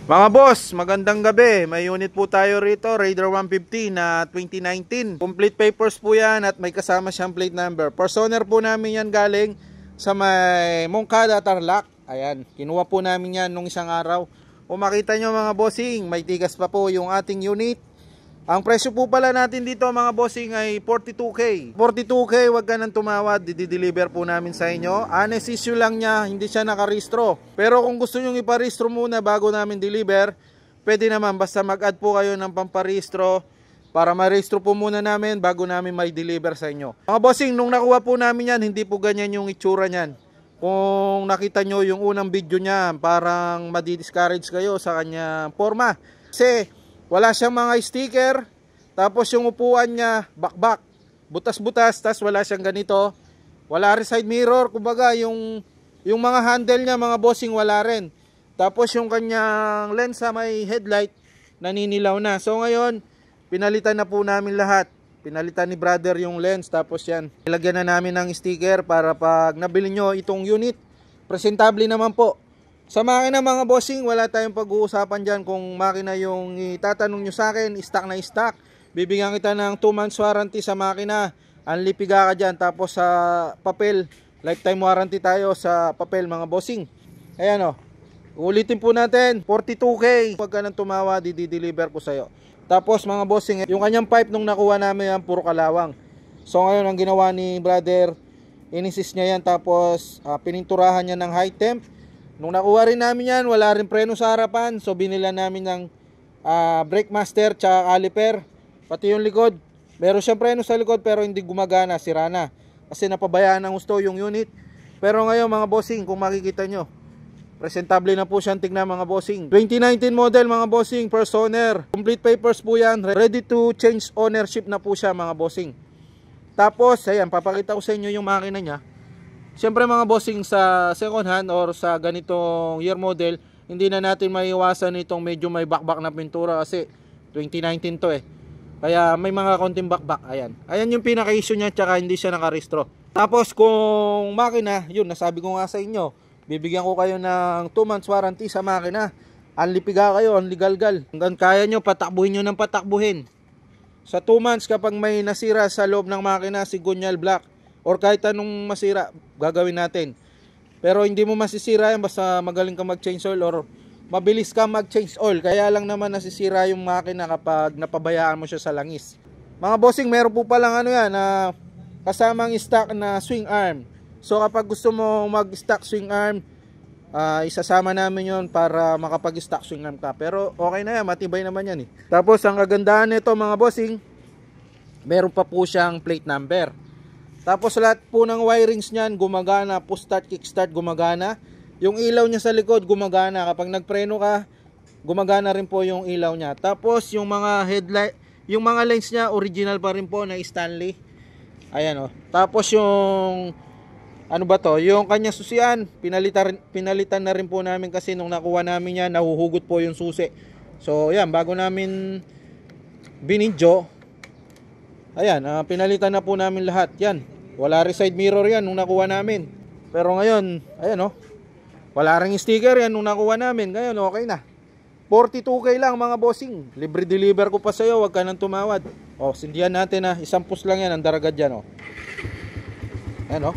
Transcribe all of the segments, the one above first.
Mga boss, magandang gabi. May unit po tayo rito, Raider 150 na 2019. Complete papers po yan at may kasama siyang plate number. First owner po namin yan galing sa may Moncada, Tarlac. Ayan, kinuha po namin yan nung isang araw. Kung makita nyo mga bossing, may tigas pa po yung ating unit. Ang presyo po pala natin dito mga bossing ay 42K. 42K, wag ka nang tumawad, didi-deliver po namin sa inyo. Honest issue lang niya, hindi siya nakarehistro. Pero kung gusto nyo iparehistro muna bago namin deliver, pwede naman, basta mag-add po kayo ng pamparehistro para marehistro po muna namin bago namin may deliver sa inyo. Mga bossing, nung nakuha po namin yan, hindi po ganyan yung itsura niyan. Kung nakita nyo yung unang video niya, parang madi-discourage kayo sa kanya forma. Kasi wala siyang mga sticker, tapos yung upuan niya bakbak, butas-butas, tapos wala siyang ganito, wala rin side mirror, kumbaga yung mga handle niya mga bossing wala rin. Tapos yung kanyang lens sa may headlight naninilaw na. So ngayon pinalitan na po namin lahat, pinalitan ni brother yung lens, tapos yan ilagyan na namin ng sticker para pag nabili nyo itong unit, presentable naman po. Sa makina mga bossing, wala tayong pag-uusapan dyan. Kung makina yung itatanong nyo sa akin, stock na stock, bibigyan kita ng 2 months warranty sa makina. Anlipiga ka dyan. Tapos sa papel, lifetime warranty tayo sa papel mga bossing. Ayan o, ulitin po natin, 42K. Huwag ka nang tumawa, didi-deliver ko sa'yo. Tapos mga bossing, yung kanyang pipe nung nakuha namin yan, puro kalawang. So ngayon ang ginawa ni brother, ininsist niya yan, tapos pininturahan niya ng high temp. Nung nakuha rin namin yan, wala rin preno sa harapan. So binila namin ng brake master tsaka caliper. Pati yung likod, meron siyang preno sa likod pero hindi gumagana, sira na. Kasi napabayaan ng gusto yung unit. Pero ngayon mga bossing, kung makikita nyo, presentable na po siyang tignan mga bossing. 2019 model mga bossing, first owner. Complete papers po yan, ready to change ownership na po siya mga bossing. Tapos, ayan, papakita ko sa inyo yung makina niya. Siyempre mga bossing, sa second hand or sa ganitong year model, hindi na natin maiiwasan itong medyo may bakbak na pintura kasi 2019 to eh. Kaya may mga konting bakbak. Ayan. Ayan yung pinaka-issue niya, tsaka hindi siya nakarehistro. Tapos kung makina, yun, nasabi ko nga sa inyo, bibigyan ko kayo ng 2 months warranty sa makina. Anlipiga kayo, anligalgal. Hanggang kaya nyo, patakbuhin nyo ng patakbuhin. Sa 2 months kapag may nasira sa loob ng makina, sigunyal black, or kahit anong masira, gagawin natin. Pero hindi mo masisira yan basta magaling ka mag-change oil or mabilis ka mag-change oil. Kaya lang naman nasisira yung makina kapag napabayaan mo siya sa langis. Mga bossing, meron po palang ano yan, kasamang stock na swing arm. So kapag gusto mo mag-stock swing arm, isasama namin yon para makapag-stock swing arm ka. Pero okay na yan, matibay naman yan eh. Tapos ang kagandahan nito mga bossing, meron pa po siyang plate number. Tapos lahat po ng wirings niyan gumagana, push start, kick start gumagana. Yung ilaw niya sa likod gumagana. Kapag nagpreno ka, gumagana rin po yung ilaw niya. Tapos yung mga headlight, yung mga lens niya original pa rin po na Stanley. Ayan oh. Tapos yung ano ba to? Yung kanya susian, pinalitan na rin po namin kasi nung nakuha namin yan, nahuhugot po yung susi. So yan, bago namin binidyo, ayan, pinalitan na po namin lahat. Yan. Wala rin side mirror yan nung nakuha namin. Pero ngayon, ayan oh. Wala rin sticker yan nung nakuha namin. Ngayon, okay na. 42K lang mga bossing. Libre deliver ko pa sa'yo. Huwag ka nang tumawad. O, sindihan natin ha. Isang push lang yan. Ang daragad yan o. Ayan o.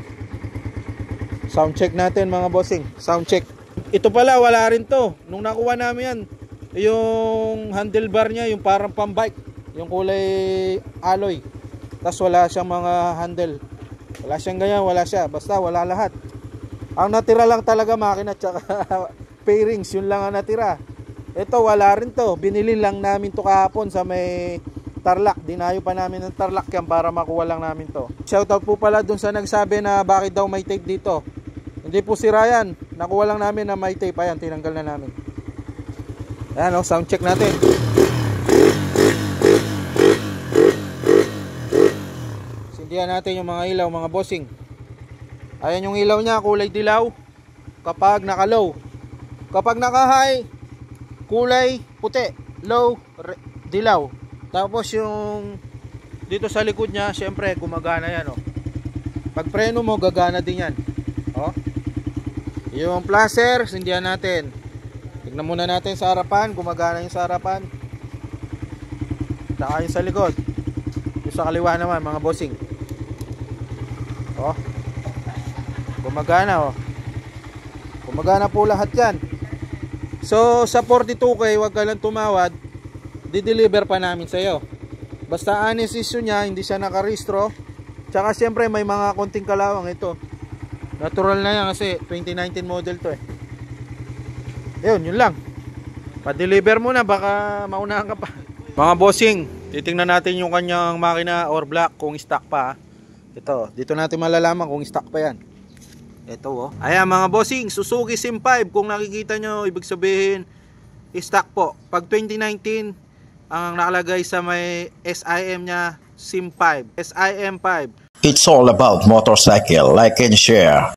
Sound check natin mga bossing. Sound check. Ito pala, wala rin to. Nung nakuha namin yan, yung handlebar niya, yung parang pambike. Yung kulay alloy. Tapos wala siyang mga handle. Wala siyang ganyan, wala siya. Basta wala lahat. Ang natira lang talaga makina tsaka pairings, yun lang ang natira. Ito wala rin to. Binili lang namin to kahapon sa may Tarlac. Dinayo pa namin ng Tarlac yan para makuha lang namin to. Shoutout po pala dun sa nagsabi na bakit daw may tape dito. Hindi po sira yan. Nakuha lang namin na may tape. Ayan, tinanggal na namin. Ayan o, sound check natin. Sindihan natin yung mga ilaw mga bossing. Ayan yung ilaw niya, kulay dilaw kapag naka-low. Kapag naka-high, kulay puti. Low, dilaw. Tapos yung dito sa likod niya, syempre gumagana yan oh. Pag preno mo, gagana din yan oh. Yung placer, sindihan natin. Tignan muna natin sa harapan, gumagana yung sa harapan. Saka yung sa likod. Yung sa kaliwa naman mga bossing. Oh. Gumagana oh. Gumagana po lahat yan. So sa 42K wag ka lang tumawad, di-deliver pa namin sa iyo. Basta honest issue niya, hindi siya nakarehistro. Tsaka siyempre may mga konting kalawang ito. Natural na yan kasi 2019 model to eh. Yun lang. Pa-deliver muna, baka maunahan ka pa. Mga bossing, titingnan natin yung kanyang makina or block kung stock pa. Ito, dito natin malalaman kung stock pa yan. Ito oh. Ayan mga bossing, Suzuki SIM5. Kung nakikita nyo, ibig sabihin stock po. Pag 2019, ang nakalagay sa may SIM nya SIM5, SIM5. It's all about motorcycle, like and share.